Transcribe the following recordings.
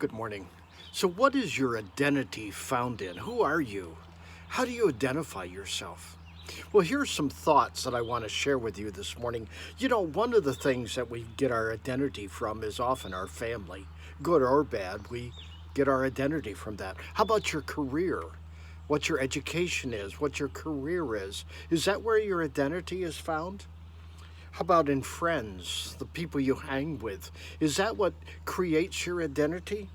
Good morning. So, what is your identity found in? Who are you? How do you identify yourself? Well, here's some thoughts that I want to share with you this morning. One of the things that we get our identity from is often our family. Good or bad, we get our identity from that. How about your career? What your education is, what your career is. Is that where your identity is found? How about in friends, the people you hang with? Is that what creates your identity?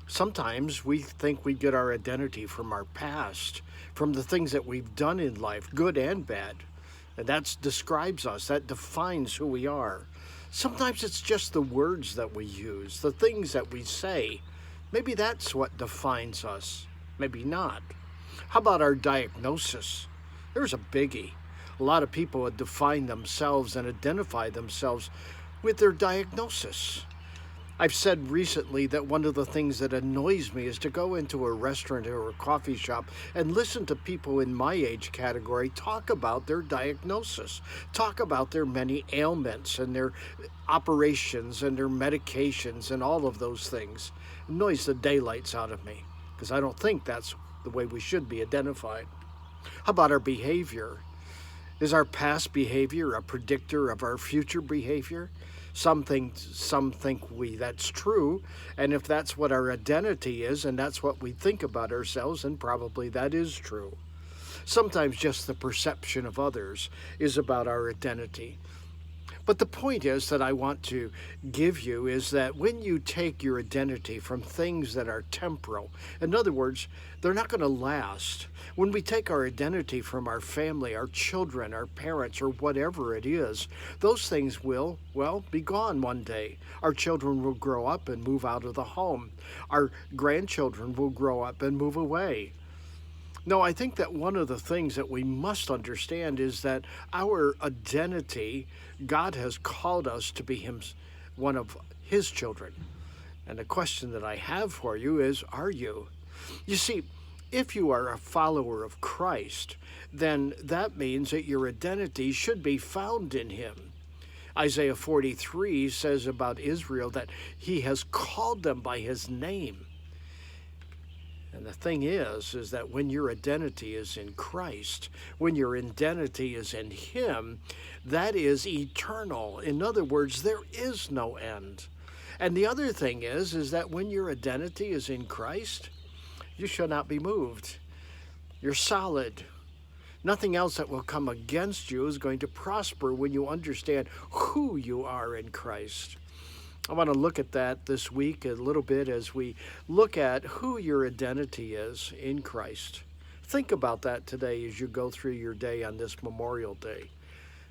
Sometimes we think we get our identity from our past, from the things that we've done in life, good and bad. And that describes us, that defines who we are. Sometimes it's just the words that we use, the things that we say. Maybe that's what defines us, maybe not. How about our diagnosis? There's a biggie. A lot of people would define themselves and identify themselves with their diagnosis. I've said recently that one of the things that annoys me is to go into a restaurant or a coffee shop and listen to people in my age category talk about their diagnosis, talk about their many ailments and their operations and their medications and all of those things. It annoys the daylights out of me because I don't think that's the way we should be identified. How about our behavior? Is our past behavior a predictor of our future behavior? Some think that's true, and if that's what our identity is and that's what we think about ourselves, then probably that is true. Sometimes just the perception of others is about our identity. But the point is that I want to give you is that when you take your identity from things that are temporal, in other words, they're not going to last. When we take our identity from our family, our children, our parents, or whatever it is, those things will, be gone one day. Our children will grow up and move out of the home. Our grandchildren will grow up and move away. No, I think that one of the things that we must understand is that our identity, God has called us to be one of His children. And the question that I have for you is, are you? You see, if you are a follower of Christ, then that means that your identity should be found in Him. Isaiah 43 says about Israel that He has called them by His name. And the thing is that when your identity is in Christ, when your identity is in Him, that is eternal. In other words, there is no end. And the other thing is that when your identity is in Christ, you shall not be moved. You're solid. Nothing else that will come against you is going to prosper when you understand who you are in Christ. I want to look at that this week a little bit as we look at who your identity is in Christ. Think about that today as you go through your day on this Memorial Day.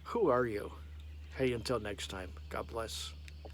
Who are you? Hey, until next time, God bless.